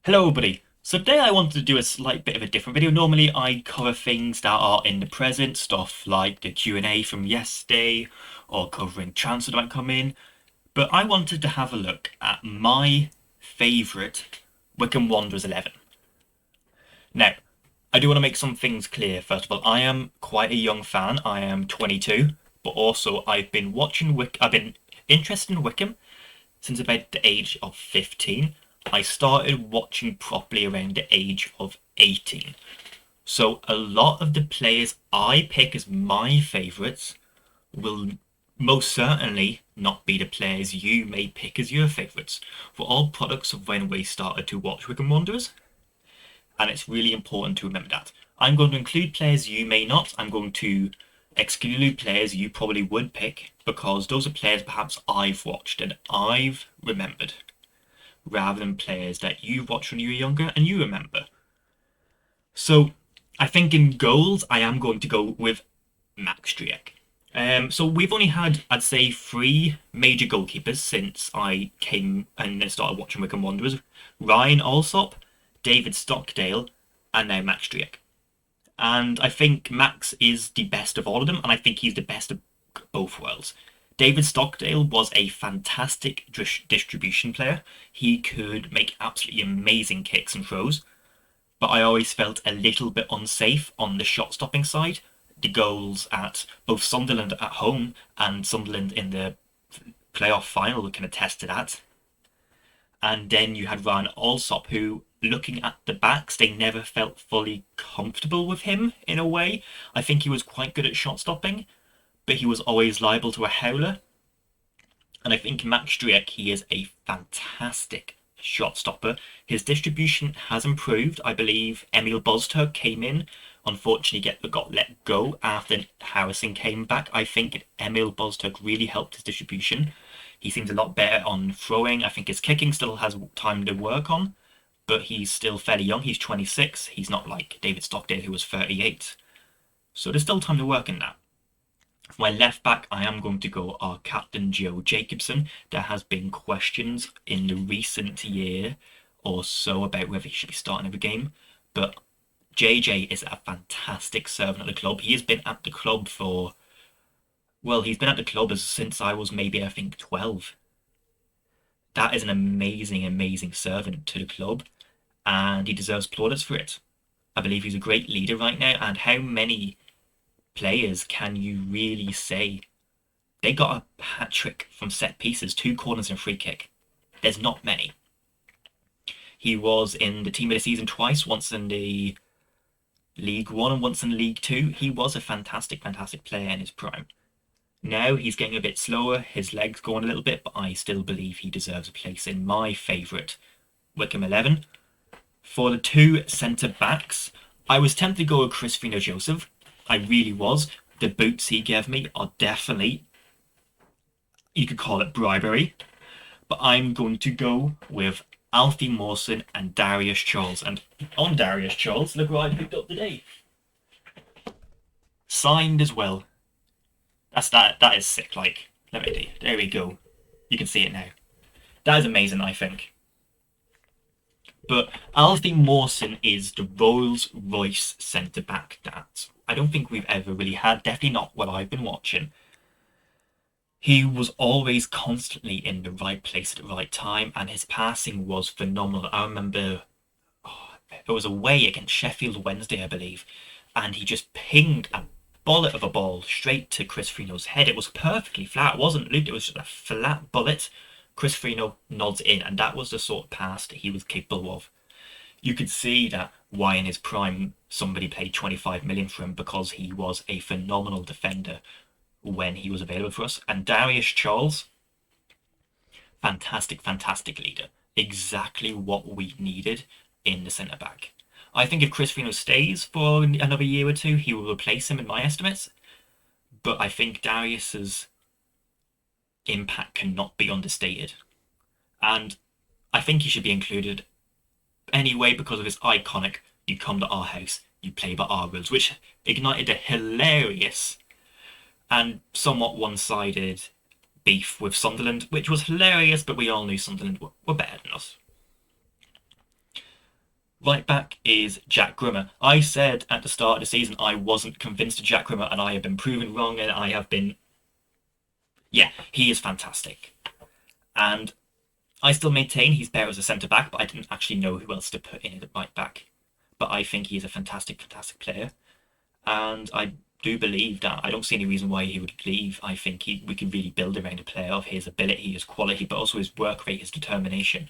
Hello, buddy. So today I wanted to do a slight bit of a different video. Normally I cover things that are in the present, stuff like the Q&A from yesterday, or covering transfer that might come in. But I wanted to have a look at my favourite Wycombe Wanderers 11. Now, I do want to make some things clear. First of all, I am quite a young fan. I am 22, but also I've been interested in Wycombe since about the age of 15. I started watching properly around the age of 18. So a lot of the players I pick as my favourites will most certainly not be the players you may pick as your favourites. We're all products of when we started to watch Wycombe Wanderers, and it's really important to remember that. I'm going to include players you may not. I'm going to exclude players you probably would pick because those are players perhaps I've watched and I've remembered, rather than players that you watched when you were younger and you remember. So I think in goals, I am going to go with Max Striek. So we've only had, I'd say, three major goalkeepers since I came and then started watching Wycombe Wanderers: Ryan Alsop, David Stockdale, and now Max Striek. And I think Max is the best of all of them, and I think he's the best of both worlds. David Stockdale was a fantastic distribution player. He could make absolutely amazing kicks and throws, but I always felt a little bit unsafe on the shot stopping side. The goals at both Sunderland at home and Sunderland in the playoff final can attest to that. And then you had Ryan Alsop, who, looking at the backs, they never felt fully comfortable with him in a way. I think he was quite good at shot stopping, but he was always liable to a howler. And I think Max Striek, he is a fantastic shot stopper. His distribution has improved. I believe Emil Bozturk came in, unfortunately got let go after Harrison came back. I think Emil Bozturk really helped his distribution. He seems a lot better on throwing. I think his kicking still has time to work on, but he's still fairly young. He's 26. He's not like David Stockdale, who was 38. So there's still time to work in that. For my left back, I am going to go our captain Joe Jacobson. There has been questions in the recent year or so about whether he should be starting every game, but JJ is a fantastic servant at the club. He has been at the club he's been at the club since I was maybe, I think, 12. That is an amazing, amazing servant to the club, and he deserves plaudits for it. I believe he's a great leader right now, and how many players can you really say they got a hat trick from set pieces, two corners and free kick? There's not many. He was in the team of the season twice, once in the League One and once in League Two. He was a fantastic, fantastic player in his prime. Now he's getting a bit slower, his legs going a little bit, but I still believe he deserves a place in my favourite Wycombe 11. For the two centre backs, I was tempted to go with Chris Joseph. I really was. The boots he gave me are definitely, you could call it bribery, but I'm going to go with Alfie Mawson and Darius Charles. And on Darius Charles, look what I picked up today. Signed as well. That is sick. Like, there we go. You can see it now. That is amazing, I think. But Alfie Mawson is the Rolls Royce centre back that I don't think we've ever really had. Definitely not what I've been watching. He was always constantly in the right place at the right time, and his passing was phenomenal. I remember it was away against Sheffield Wednesday, I believe, and he just pinged a bullet of a ball straight to Chris Frino's head. It was perfectly flat. It wasn't looped. It was just a flat bullet. Chris Frino nods in, and that was the sort of pass that he was capable of. You could see that why in his prime somebody paid 25 million for him, because he was a phenomenal defender when he was available for us. And Darius Charles, fantastic, fantastic leader. Exactly what we needed in the centre back. I think if Chris Frino stays for another year or two, he will replace him in my estimates. But I think Darius's impact cannot be understated. And I think he should be included anyway because of his iconic "you come to our house, you play by our rules," which ignited a hilarious and somewhat one-sided beef with Sunderland, which was hilarious, but we all knew Sunderland were better than us. Right back is Jack Grimmer. I said at the start of the season I wasn't convinced of Jack Grimmer, and I have been proven wrong, and I have been. Yeah, he is fantastic. And I still maintain he's better as a centre back, but I didn't actually know who else to put in at right back. But I think he's a fantastic, fantastic player. And I do believe that I don't see any reason why he would leave. I think we can really build around a player of his ability, his quality, but also his work rate, his determination.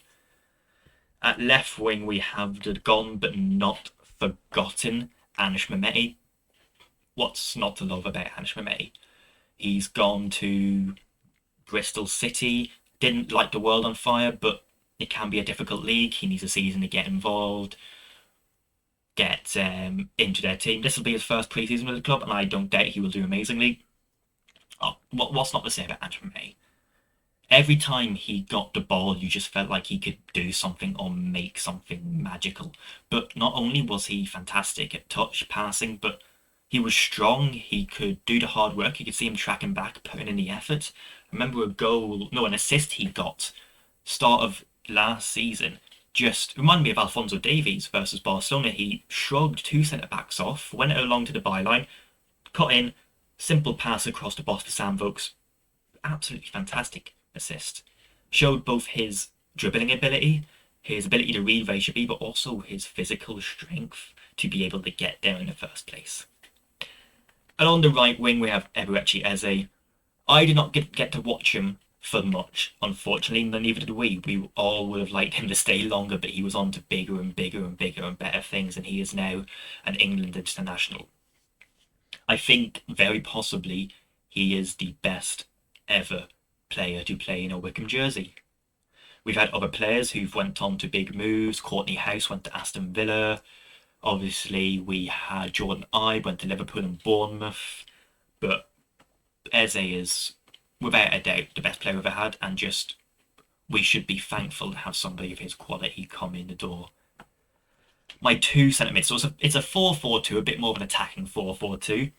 At left wing, we have the gone but not forgotten Anish Mehmeti. What's not to love about Anish Mehmeti? He's gone to Bristol City. Didn't light the world on fire, but it can be a difficult league. He needs a season to get involved, get into their team. This will be his first pre-season with the club, and I don't doubt he will do amazingly. Oh, what's not to say about Anish Mehmeti? Every time he got the ball, you just felt like he could do something or make something magical. But not only was he fantastic at touch, passing, but he was strong. He could do the hard work. You could see him tracking back, putting in the effort. I remember an assist he got start of last season. Just reminded me of Alphonso Davies versus Barcelona. He shrugged two centre backs off, went along to the byline, cut in, simple pass across the box for Sam Vokes. Absolutely fantastic assist. Showed both his dribbling ability, his ability to read very Shabi, but also his physical strength to be able to get there in the first place. And on the right wing, we have Eberechi Eze. I did not get to watch him for much, unfortunately, neither did we. We all would have liked him to stay longer, but he was on to bigger and bigger and bigger and better things, and he is now an England international. I think very possibly he is the best ever player to play in a Wycombe jersey. We've had other players who've went on to big moves. Courtney House went to Aston Villa. Obviously, we had Jordan Ibe went to Liverpool and Bournemouth. But Eze is, without a doubt, the best player we've ever had, and just we should be thankful to have somebody of his quality come in the door. My two centre mids, so it's a 4-4-2, a bit more of an attacking 4-4-2.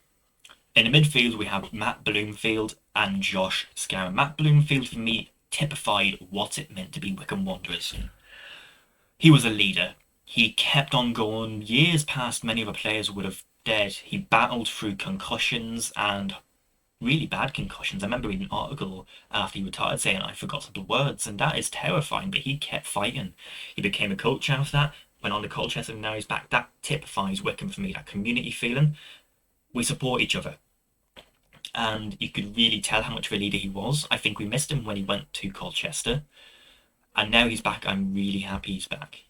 In the midfield, we have Matt Bloomfield and Josh Scarron. Matt Bloomfield, for me, typified what it meant to be Wycombe Wanderers. He was a leader. He kept on going years past many other players would have dared. He battled through concussions and really bad concussions. I remember reading an article after he retired saying, I forgot some of the words, and that is terrifying, but he kept fighting. He became a coach out of that, went on to Colchester, and now he's back. That typifies Wycombe for me, that community feeling. We support each other. And you could really tell how much of a leader he was. I think we missed him when he went to Colchester. And now he's back. I'm really happy he's back.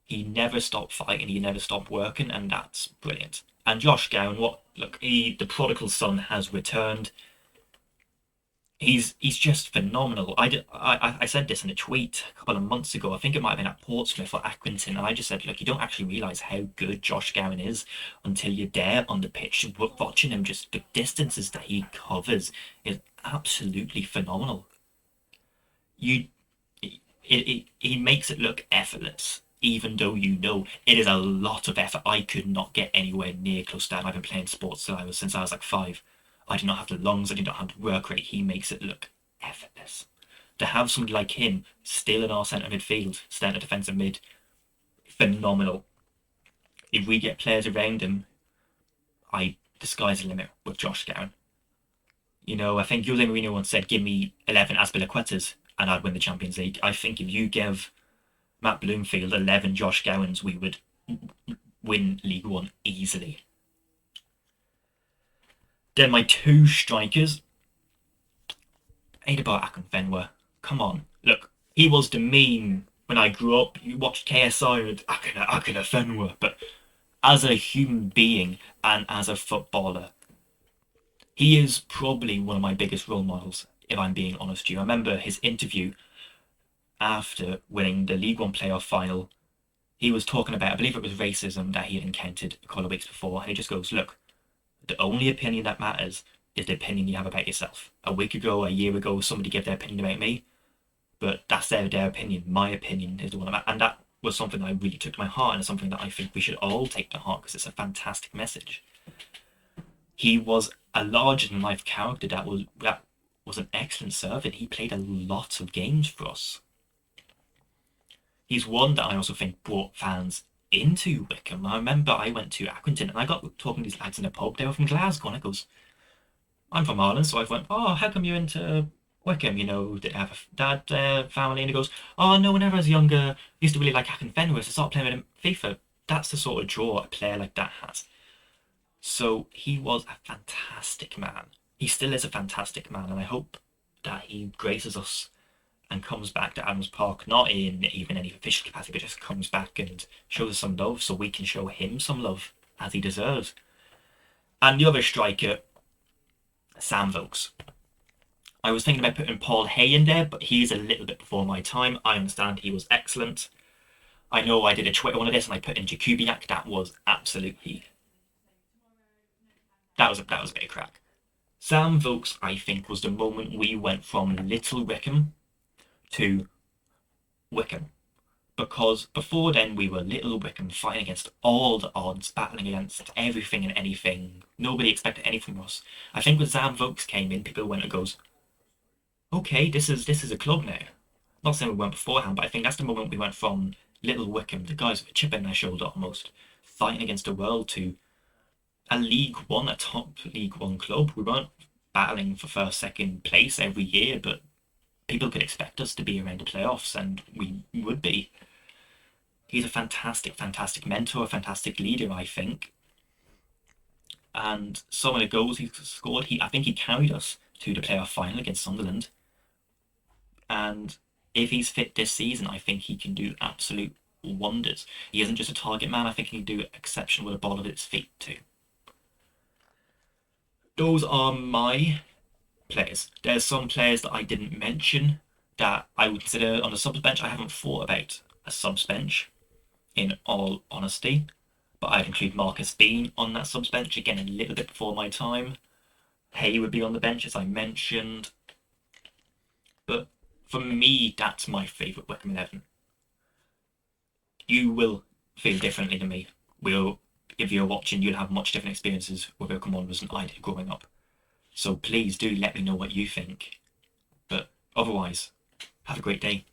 He never stopped fighting. He never stopped working. And that's brilliant. And Josh Gowan, the prodigal son has returned. He's just phenomenal. I said this in a tweet a couple of months ago. I think it might have been at Portsmouth or Accrington, and I just said, look, you don't actually realise how good Josh Gowan is until you're there on the pitch. Watching him, just the distances that he covers is absolutely phenomenal. He makes it look effortless, even though it is a lot of effort. I could not get anywhere near close to that. I've been playing sports since I was like 5. I do not have the lungs, I do not have the work rate. He makes it look effortless. To have somebody like him still in our centre midfield, centre defensive mid, phenomenal. If we get players around him, the sky's the limit with Josh Gowan. I think Jose Mourinho once said, give me 11 Azpilicuetas and I'd win the Champions League. I think if you give Matt Bloomfield 11 Josh Gowans, we would win League One easily. Then my two strikers, Adebar Akinfenwa. Come on, look, he was the meme when I grew up. You watched KSI and Akinfenwa, but as a human being and as a footballer, he is probably one of my biggest role models, if I'm being honest with you. I remember his interview after winning the League One playoff final. He was talking about, I believe it was racism that he had encountered a couple of weeks before, and he just goes, look, the only opinion that matters is the opinion you have about yourself. A week ago, a year ago, somebody gave their opinion about me, but that's their opinion. My opinion is the one and that was something that I really took to my heart, and something that I think we should all take to heart because it's a fantastic message. He was a larger-than-life character that was an excellent servant. He played a lot of games for us. He's one that I also think brought fans into Wycombe. I remember I went to Accrington and I got talking to these lads in a pub. They were from Glasgow, and I goes, I'm from Ireland, so I went, oh, how come you're into Wycombe? You know, did I have a dad family? And he goes, oh no, whenever I was younger, I used to really like Accrington Fenway, so I started playing with him FIFA. That's the sort of draw a player like that has. So he was a fantastic man. He still is a fantastic man, and I hope that he graces us and comes back to Adams Park, not in even any official capacity, but just comes back and shows us some love so we can show him some love as he deserves. And the other striker, Sam Vokes. I was thinking about putting Paul Hay in there, but he's a little bit before my time. I understand he was excellent. I know I did a Twitter one of this and I put in Jakubiak. That was absolutely that was a bit of crack. Sam Vokes, I think, was the moment we went from Little Wycombe to Wycombe. Because before then we were Little Wycombe fighting against all the odds, battling against everything and anything. Nobody expected anything from us. I think when Sam Vokes came in, people went and goes, okay, this is a club now. Not saying we weren't beforehand, but I think that's the moment we went from Little Wycombe, the guys with a chip in their shoulder almost, fighting against the world, to a League One, a top League One club. We weren't battling for first, second place every year, but people could expect us to be around the playoffs, and we would be. He's a fantastic, fantastic mentor, a fantastic leader, I think. And some of the goals he scored, I think he carried us to the playoff final against Sunderland. And if he's fit this season, I think he can do absolute wonders. He isn't just a target man, I think he can do exceptional with a ball at his feet too. Those are my players. There's some players that I didn't mention that I would consider on the subs bench. I haven't thought about a subs bench, in all honesty, but I'd include Marcus Bean on that subs bench, again a little bit before my time. Hay would be on the bench, as I mentioned. But for me, that's my favourite Wycombe 11. You will feel differently than me. If you're watching, you'll have much different experiences with Wycombe Wanderers than I did growing up. So please do let me know what you think. But otherwise, have a great day.